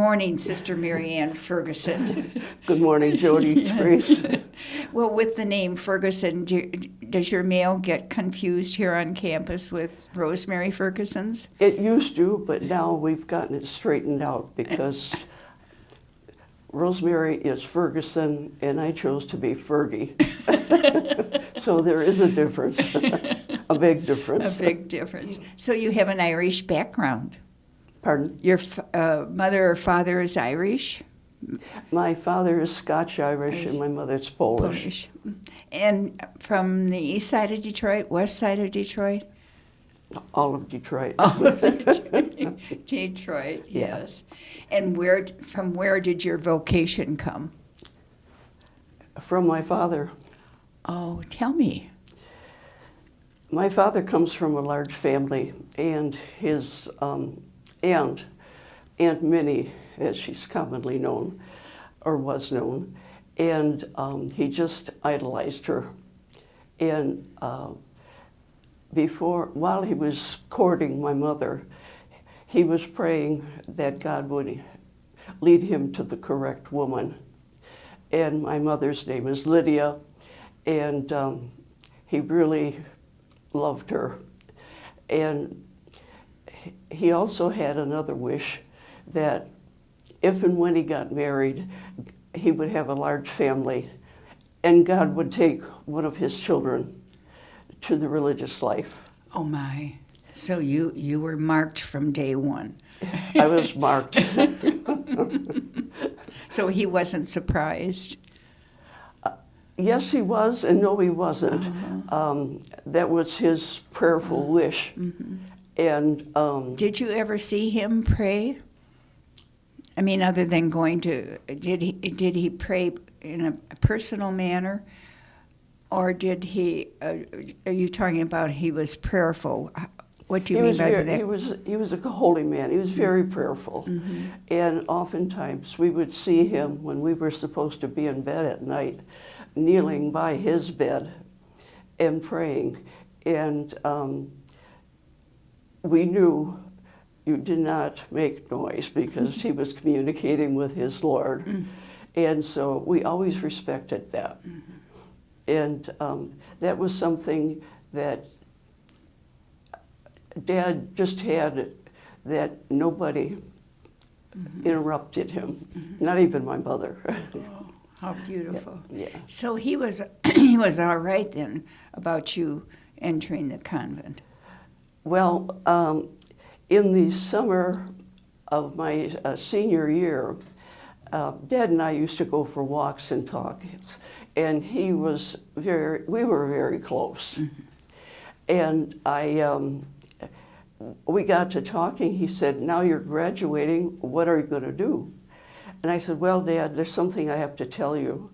morning, Sister Mary Ann Ferguson. Good morning, Jody Grace. Well, with the name Ferguson, does your mail get confused here on campus with Rosemary Ferguson's? It used to, but now we've gotten it straightened out because Rosemary is Ferguson, and I chose to be Fergie. So there is a difference, a big difference. A big difference. So you have an Irish background. Pardon? Your mother or father is Irish? My father is Scotch-Irish, and my mother's Polish. And from the east side of Detroit, west side of Detroit? All of Detroit. All of Detroit, yes. And from where did your vocation come? From my father. Oh, tell me. My father comes from a large family, and his aunt, Aunt Minnie, as she's commonly known, or was known, and he just idolized her. And while he was courting my mother, he was praying that God would lead him to the correct woman. And my mother's name is Lydia, and he really loved her. And he also had another wish that if and when he got married, he would have a large family, and God would take one of his children to the religious life. Oh my. So you were marked from day one. I was marked. So he wasn't surprised? Yes, he was, and no, he wasn't. That was his prayerful wish. Mm-hmm. And did you ever see him pray? I mean, other than going to, did he pray in a personal manner, or did he? Are you talking about he was prayerful? What do you mean by that? He was a holy man. He was very prayerful, and oftentimes we would see him when we were supposed to be in bed at night, kneeling by his bed and praying, and we knew you did not make noise because he was communicating with his Lord. And so we always respected that. And that was something that Dad just had, that nobody interrupted him, not even my mother. Oh, how beautiful. Yeah. So he was all right then about you entering the convent. Well, in the summer of my senior year, Dad and I used to go for walks and talks, and we were very close. And we got to talking. He said, "Now you're graduating, what are you going to do?" And I said, "Well, Dad, there's something I have to tell you."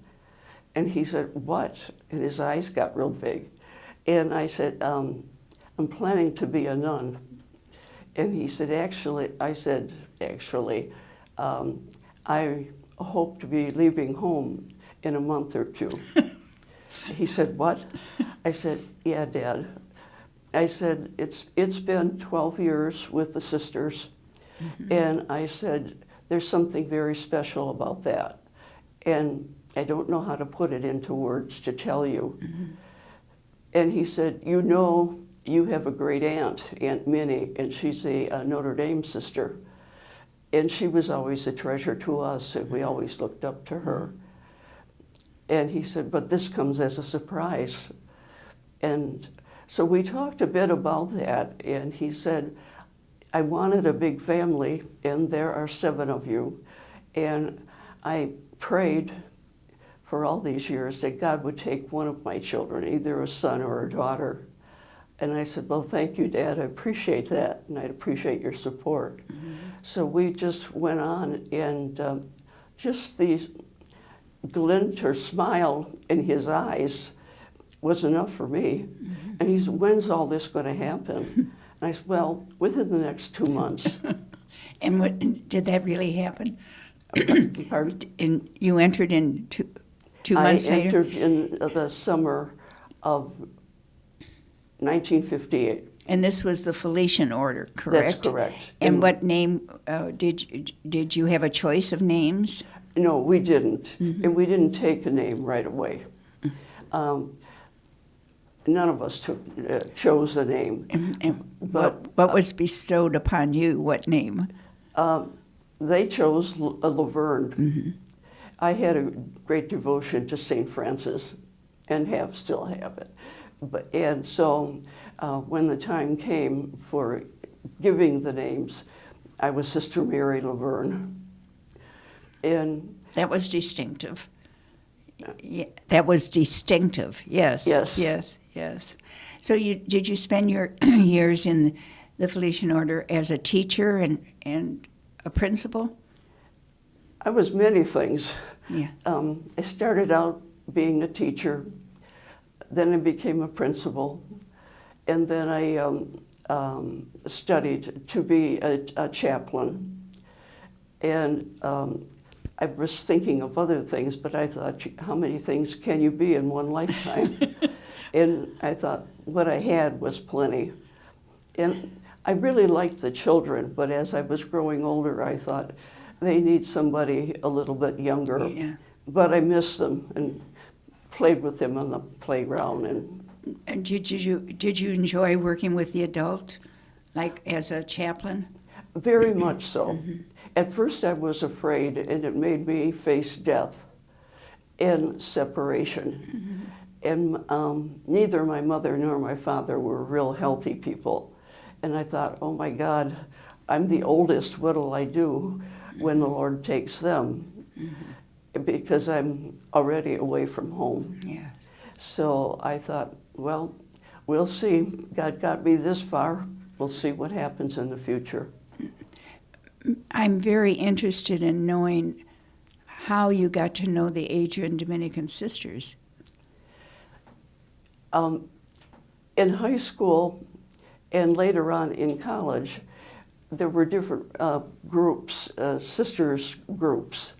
And he said, "What?" And his eyes got real big. And I said, "I'm planning to be a nun." And he said, actually, I hope to be leaving home in a month or two. He said, "What?" I said, "Yeah, Dad." I said, it's been 12 years with the sisters. And I said, there's something very special about that. And I don't know how to put it into words to tell you. And he said, you have a great aunt, Aunt Minnie, and she's a Notre Dame sister. And she was always a treasure to us, and we always looked up to her. And he said, but this comes as a surprise. And so we talked a bit about that, and he said, I wanted a big family, and there are 7 of you. And I prayed for all these years that God would take one of my children, either a son or a daughter. And I said, well, thank you, Dad. I appreciate that, and I appreciate your support. So we just went on, and just the glint or smile in his eyes was enough for me. And he said, when's all this going to happen? And I said, well, within the next 2 months. And did that really happen? Pardon? And you entered in two months later? I entered in the summer of 1958. And this was the Felician order, correct? That's correct. And what name did you have a choice of names? No, we didn't. And we didn't take a name right away. None of us chose a name. And But what was bestowed upon you? What name? they chose LaVerne. I had a great devotion to St. Francis and still have it. And so when the time came for giving the names, I was Sister Mary LaVerne. And That was distinctive. Yeah, that was distinctive. Yes. Yes. Yes. Yes. So did you spend your years in the Felician order as a teacher and a principal? I was many things. Yeah. I started out being a teacher, then I became a principal, and then I studied to be a chaplain. And I was thinking of other things, but I thought, how many things can you be in one lifetime? And I thought what I had was plenty. And I really liked the children, but as I was growing older, I thought they need somebody a little bit younger. Yeah. But I missed them and played with them on the playground. And did you enjoy working with the adult, like as a chaplain? Very much so. At first I was afraid, and it made me face death and separation. And neither my mother nor my father were real healthy people. And I thought, oh my God, I'm the oldest, what'll I do when the Lord takes them? Because I'm already away from home. Yes. So I thought, well, we'll see. God got me this far. We'll see what happens in the future. I'm very interested in knowing how you got to know the Adrian Dominican Sisters. In high school and later on in college, there were different groups, sisters groups,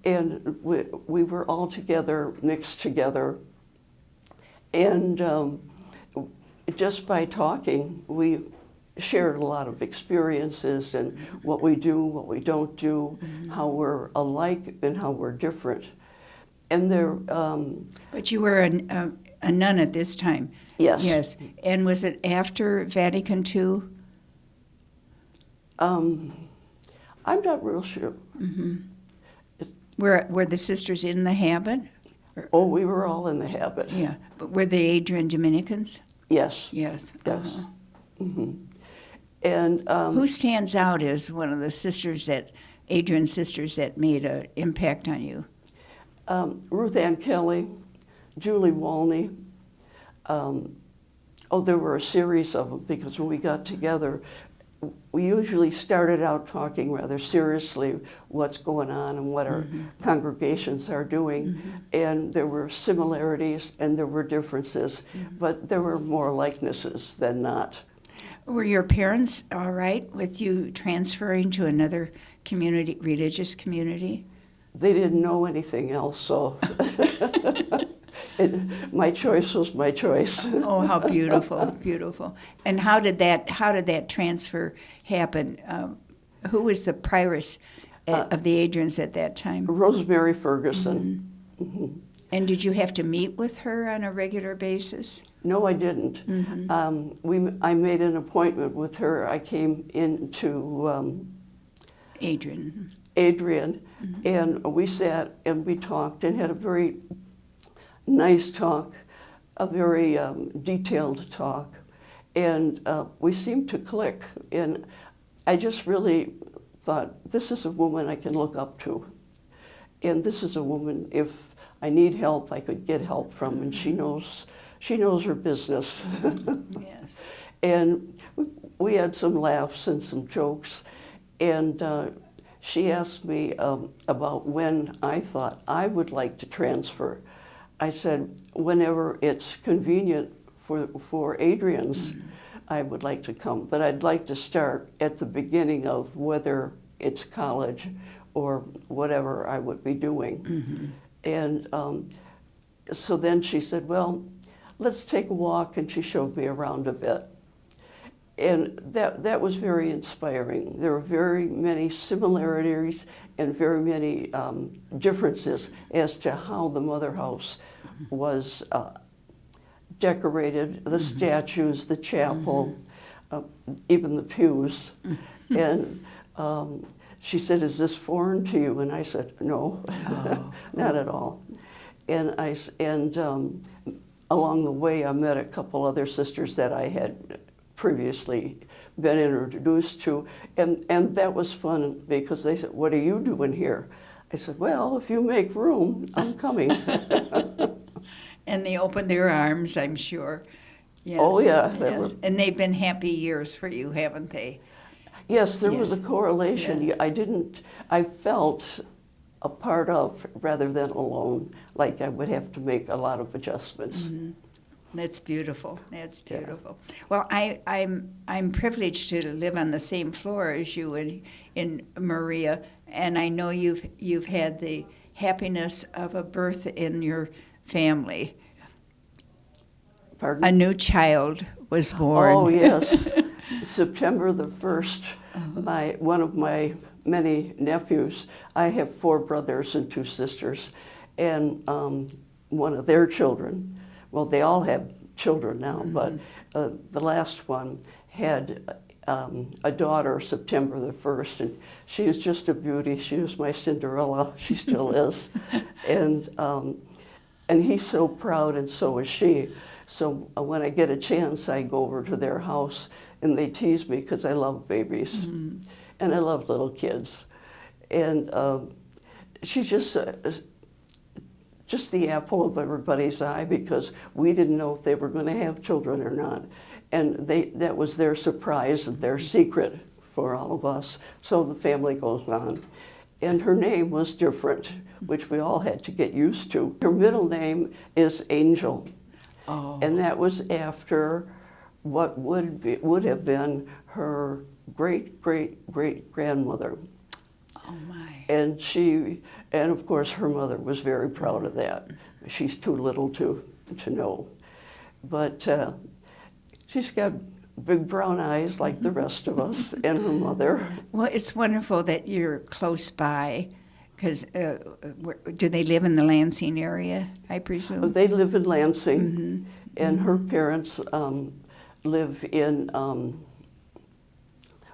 and we were all together, mixed together, and just by talking, we shared a lot of experiences and what we do, what we don't do, how we're alike and how we're different. And there. But you were a nun at this time. Yes. Yes. And was it after Vatican II? I'm not real sure. Were the sisters in the habit? Oh, we were all in the habit. Yeah. But were they Adrian Dominicans? Yes. Yes. Yes. And Who stands out as one of the sisters Adrian sisters that made an impact on you? Ruth Ann Kelly, Julie Walney. There were a series of them because when we got together, we usually started out talking rather seriously what's going on and what our congregations are doing. And there were similarities and there were differences, but there were more likenesses than not. Were your parents all right with you transferring to another community, religious community? They didn't know anything else, so my choice was my choice. Oh, how beautiful, beautiful. And how did that transfer happen? Who was the prioress of the Adrians at that time? Mary Ferguson. And did you have to meet with her on a regular basis? No, I didn't. I made an appointment with her. I came into Adrian. And we sat and we talked and had a very nice talk, a very detailed talk. And we seemed to click. And I just really thought, this is a woman I can look up to. And this is a woman, if I need help, I could get help from, and she knows her business. Yes. And we had some laughs and some jokes, and she asked me about when I thought I would like to transfer. I said, whenever it's convenient for Adrian's, I would like to come, but I'd like to start at the beginning of whether it's college or whatever I would be doing. And so then she said, well, let's take a walk, and she showed me around a bit. And that was very inspiring. There were very many similarities and very many differences as to how the Mother House was decorated, the statues, the chapel, even the pews. And she said, "Is this foreign to you?" And I said, "No, not at all." And along the way, I met a couple other sisters that I had previously been introduced to, and that was fun because they said, "What are you doing here?" I said, "Well, if you make room, I'm coming." And they opened their arms, I'm sure. Yes, Oh, yeah. yes. And they've been happy years for you, haven't they? Yes, there was a Yes. correlation. Yeah. I felt a part of rather than alone, like I would have to make a lot of adjustments. That's beautiful. That's beautiful. Well, I'm privileged to live on the same floor as you in Maria, and I know you've had the happiness of a birth in your family. Pardon? A new child was born. Oh, yes. September the 1st, one of my many nephews, I have 4 brothers and 2 sisters, and one of their children, well, they all have children now, but the last one had a daughter September the 1st, and she was just a beauty. She was my Cinderella. She still is. And he's so proud, and so is she. So when I get a chance, I go over to their house, and they tease me because I love babies, and I love little kids. And she's just the apple of everybody's eye because we didn't know if they were going to have children or not. And that was their surprise and their secret for all of us. So the family goes on. And her name was different, which we all had to get used to. Her middle name is Angel. Oh. And that was after what would have been her great-great-great-grandmother. Oh, my. And of course her mother was very proud of that. She's too little to know. But she's got big brown eyes like the rest of us, and her mother. Well, it's wonderful that you're close by, because do they live in the Lansing area, I presume? They live in Lansing, and her parents live in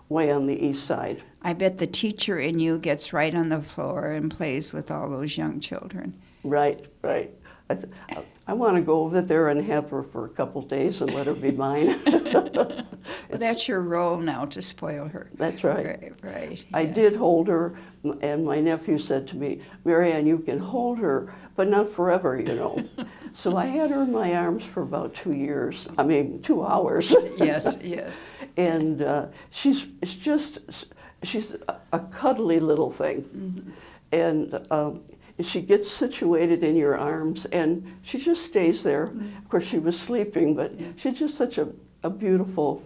way on the east side. I bet the teacher in you gets right on the floor and plays with all those young children. Right, right. I want to go over there and have her for a couple days and let her be mine. Well, that's your role now, to spoil her. That's right. Right. I yeah. did hold her, and my nephew said to me, "Mary Ann, you can hold her, but not forever, you know." So I had her in my arms for about 2 years. I mean, 2 hours. Yes, yes. And she's a cuddly little thing. And she gets situated in your arms, and she just stays there. Of course, she was sleeping, but she's just such a beautiful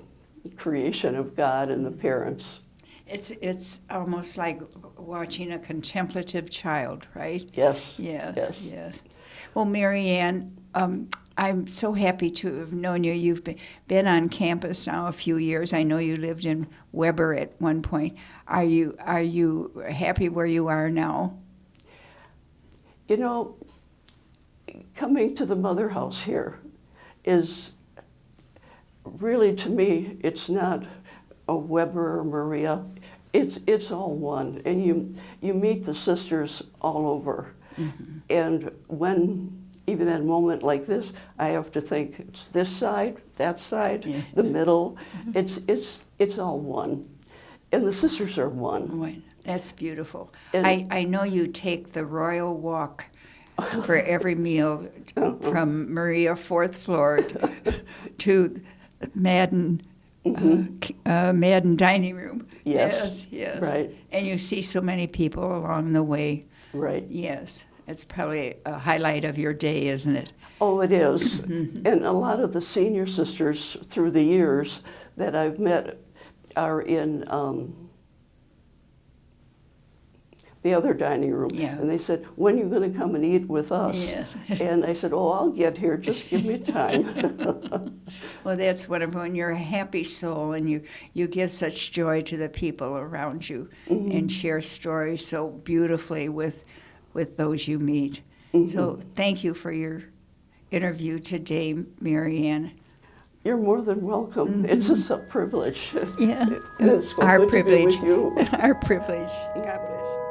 creation of God and the parents. It's almost like watching a contemplative child, right? Yes. Yes, Yes. yes. Well, Mary Ann, I'm so happy to have known you. You've been on campus now a few years. I know you lived in Weber at one point. Are you happy where you are now? You know, coming to the Mother House here is really, to me, it's not a Weber or Maria. It's all one, and you meet the sisters all over. And when, even at a moment like this, I have to think it's this side, that side, the middle. It's all one, and the sisters are one. Right. That's beautiful. And I know you take the royal walk for every meal from Maria 4th floor to Madden Madden dining room. Yes. Yes. Right. And you see so many people along the way. Right. Yes. It's probably a highlight of your day, isn't it? Oh, it is. And a lot of the senior sisters through the years that I've met are in the other dining room. Yeah. And they said, "When are you going to come and eat with us?" Yes. And I said, "Oh, I'll get here. Just give me time." Well, that's wonderful. And you're a happy soul, and you give such joy to the people around you and share stories so beautifully with those you meet. So thank you for your interview today, Mary Ann. You're more than welcome. It's a privilege. Yeah. And it's so Our good privilege. to be with you. Our privilege. God bless you.